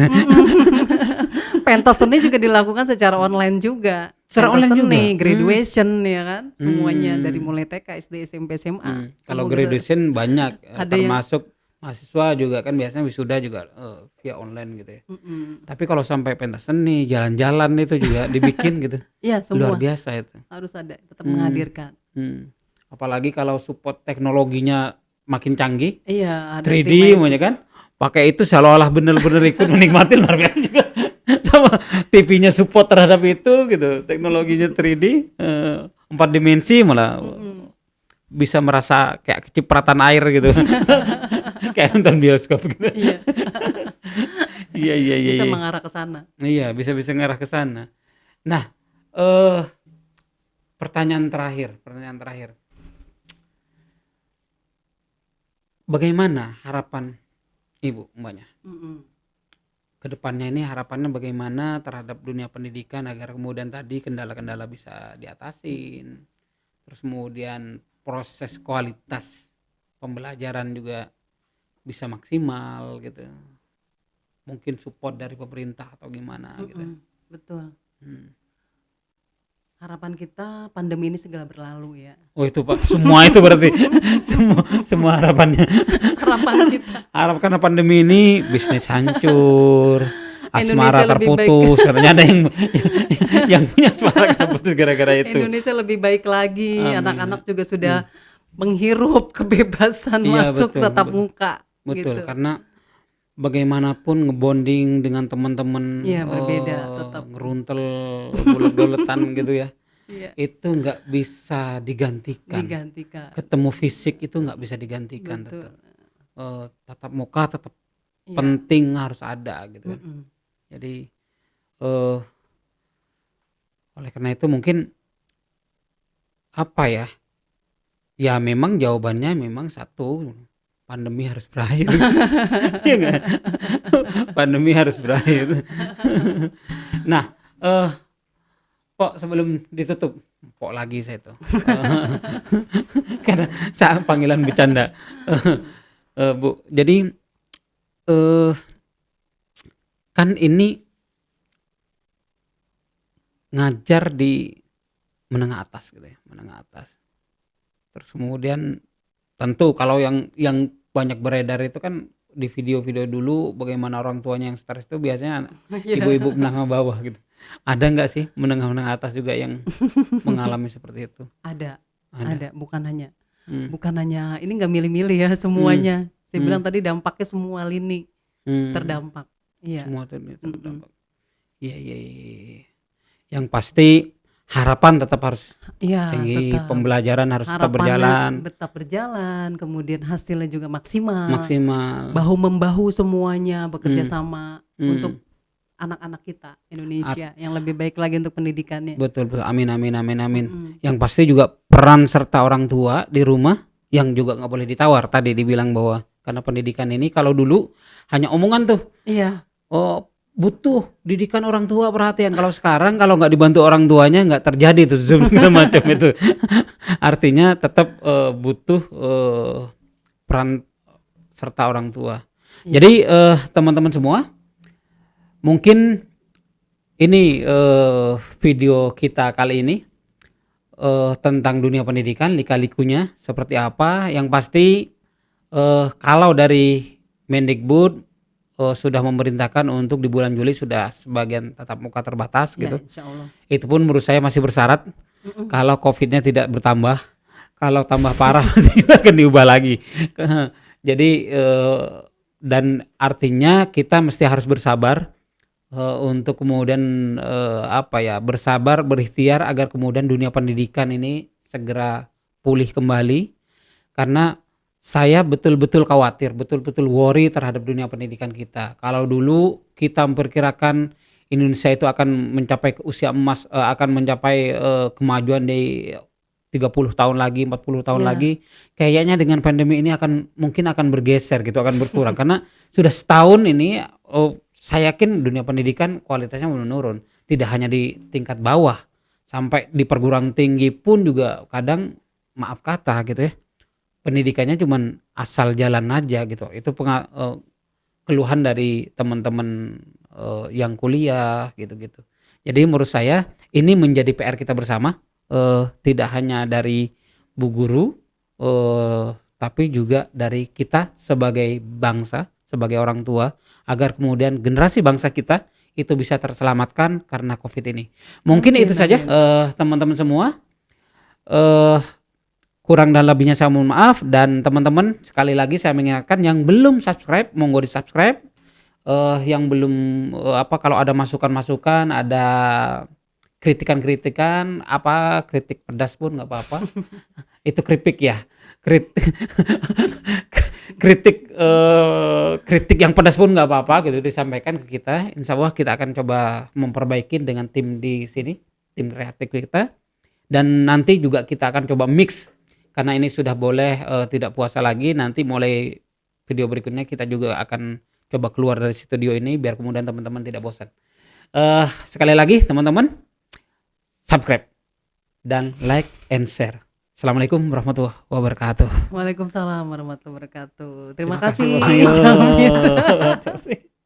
Speaker 1: pentas seni juga dilakukan secara online juga.
Speaker 2: Secara
Speaker 1: Pentas
Speaker 2: online juga?
Speaker 1: seni, graduation ya kan, semuanya dari mulai TK, SD, SMP, SMA.
Speaker 2: Kalau
Speaker 1: Semua
Speaker 2: graduation banyak,
Speaker 1: ada yang
Speaker 2: termasuk mahasiswa juga kan biasanya wisuda juga via online gitu ya. Tapi kalau sampai pentas seni, jalan-jalan itu juga dibikin gitu.
Speaker 1: Iya
Speaker 2: Luar
Speaker 1: semua
Speaker 2: biasa itu.
Speaker 1: harus ada, tetap menghadirkan.
Speaker 2: Apalagi kalau support teknologinya makin canggih,
Speaker 1: Iya, ada
Speaker 2: 3D
Speaker 1: tim
Speaker 2: namanya kan. Pakai itu seolah-olah bener-bener ikut menikmati, luar biasa juga. Sama TV-nya support terhadap itu gitu. Teknologinya 3D, 4 dimensi malah bisa merasa kayak kecipratan air gitu. Kayak nonton bioskop gitu.
Speaker 1: Iya,
Speaker 2: Iya iya iya.
Speaker 1: bisa
Speaker 2: Iya.
Speaker 1: mengarah ke sana.
Speaker 2: Iya, bisa ngarah ke sana. Nah, pertanyaan terakhir. Bagaimana harapan Ibu mbaknya?
Speaker 1: Mm-mm.
Speaker 2: Kedepannya ini harapannya bagaimana terhadap dunia pendidikan agar kemudian tadi kendala-kendala bisa diatasin, terus kemudian proses kualitas pembelajaran juga bisa maksimal gitu. Mungkin support dari pemerintah atau gimana gitu.
Speaker 1: Betul.
Speaker 2: Hmm.
Speaker 1: Harapan kita pandemi ini segera berlalu ya.
Speaker 2: Oh itu Pak, semua itu berarti semua harapannya.
Speaker 1: Harapan kita.
Speaker 2: Harap karena pandemi ini bisnis hancur, asmara
Speaker 1: Indonesia lebih
Speaker 2: terputus, katanya ada yang punya asmara terputus gara-gara itu.
Speaker 1: Indonesia lebih baik lagi,
Speaker 2: Amin.
Speaker 1: anak-anak juga sudah menghirup kebebasan
Speaker 2: Iya,
Speaker 1: masuk
Speaker 2: betul,
Speaker 1: tatap
Speaker 2: betul.
Speaker 1: muka.
Speaker 2: Betul,
Speaker 1: gitu.
Speaker 2: karena bagaimanapun ngebonding dengan teman-teman,
Speaker 1: Iya, berbeda tetap.
Speaker 2: ngeruntel, golet-goletan gitu ya,
Speaker 1: Iya,
Speaker 2: itu nggak bisa digantikan.
Speaker 1: digantikan.
Speaker 2: Ketemu fisik itu nggak bisa digantikan.
Speaker 1: Betul.
Speaker 2: Tetap tatap muka tetap
Speaker 1: Iya.
Speaker 2: penting, harus ada gitu kan.
Speaker 1: Mm-mm.
Speaker 2: Jadi oleh karena itu mungkin apa ya? Ya memang jawabannya memang satu, pandemi harus berakhir. Iya nggak? Pandemi harus berakhir. Nah, Pok sebelum ditutup, Pok lagi saya tuh. Karena saya panggilan bercanda. Bu, jadi kan ini ngajar di menengah atas gitu ya, menengah atas. Terus kemudian tentu kalau yang banyak beredar itu kan di video-video dulu bagaimana orang tuanya yang stres itu biasanya ibu-ibu menengah bawah gitu. Ada nggak sih menengah atas juga yang mengalami seperti itu?
Speaker 1: Ada,
Speaker 2: Ada.
Speaker 1: bukan hanya ini nggak milih-milih ya semuanya. Saya bilang tadi dampaknya semua lini terdampak. Iya.
Speaker 2: Semua tuh terdampak. Iya iya iya. Yang pasti harapan tetap harus
Speaker 1: Iya,
Speaker 2: tinggi,
Speaker 1: tetap.
Speaker 2: pembelajaran harus tetap
Speaker 1: Harapannya
Speaker 2: berjalan
Speaker 1: tetap berjalan, kemudian hasilnya juga maksimal.
Speaker 2: maksimal.
Speaker 1: Bahu membahu semuanya bekerja sama untuk anak-anak kita Indonesia yang lebih baik lagi untuk pendidikannya.
Speaker 2: Betul betul. Amin amin amin amin. Yang pasti juga peran serta orang tua di rumah yang juga nggak boleh ditawar. Tadi dibilang bahwa karena pendidikan ini kalau dulu hanya omongan tuh.
Speaker 1: Iya,
Speaker 2: Oh, butuh didikan orang tua, perhatian. Kalau sekarang kalau nggak dibantu orang tuanya nggak terjadi tuh Zoom segala macam itu. Artinya tetap butuh peran serta orang tua. Jadi teman-teman semua, mungkin ini video kita kali ini tentang dunia pendidikan, lika-likunya seperti apa. Yang pasti kalau dari Mendikbud sudah memerintahkan untuk di bulan Juli sudah sebagian tatap muka terbatas
Speaker 1: ya,
Speaker 2: gitu.
Speaker 1: insya Allah.
Speaker 2: Itu pun menurut saya masih bersyarat kalau COVID-nya tidak bertambah. Kalau tambah parah pasti akan diubah lagi. Jadi dan artinya kita mesti harus bersabar untuk kemudian bersabar, berikhtiar agar kemudian dunia pendidikan ini segera pulih kembali. Karena saya betul-betul khawatir, betul-betul worry terhadap dunia pendidikan kita. Kalau dulu kita memperkirakan Indonesia itu akan mencapai usia emas, akan mencapai kemajuan di 30 tahun lagi, 40 tahun
Speaker 1: Ya.
Speaker 2: lagi, kayaknya dengan pandemi ini mungkin akan bergeser gitu, akan berkurang karena sudah setahun ini saya yakin dunia pendidikan kualitasnya menurun, tidak hanya di tingkat bawah, sampai di perguruan tinggi pun juga kadang maaf kata gitu ya, pendidikannya cuman asal jalan aja gitu. Itu keluhan dari teman-teman yang kuliah gitu-gitu. Jadi menurut saya ini menjadi PR kita bersama, tidak hanya dari Bu Guru, tapi juga dari kita sebagai bangsa, sebagai orang tua, agar kemudian generasi bangsa kita itu bisa terselamatkan karena COVID ini. Mungkin
Speaker 1: Amin,
Speaker 2: itu saja
Speaker 1: amin.
Speaker 2: teman-teman semua. Eh, Kurang dan lebihnya saya mohon maaf, dan teman-teman sekali lagi saya mengingatkan yang belum subscribe monggo di-subscribe. Yang belum kalau ada masukan-masukan, ada kritikan-kritikan, kritik pedas pun nggak apa-apa. Itu keripik ya. Kritik kritik yang pedas pun nggak apa-apa gitu disampaikan ke kita. Insya Allah kita akan coba memperbaiki dengan tim di sini, tim kreatif kita. Dan nanti juga kita akan coba mix karena ini sudah boleh tidak puasa lagi. Nanti mulai video berikutnya kita juga akan coba keluar dari studio ini biar kemudian teman-teman tidak bosan. Sekali lagi teman-teman, subscribe dan like and share. Assalamualaikum warahmatullahi wabarakatuh.
Speaker 1: Waalaikumsalam warahmatullahi wabarakatuh. Terima
Speaker 2: Terima kasih
Speaker 1: kasih,
Speaker 2: banyak.
Speaker 1: Cak Hamid.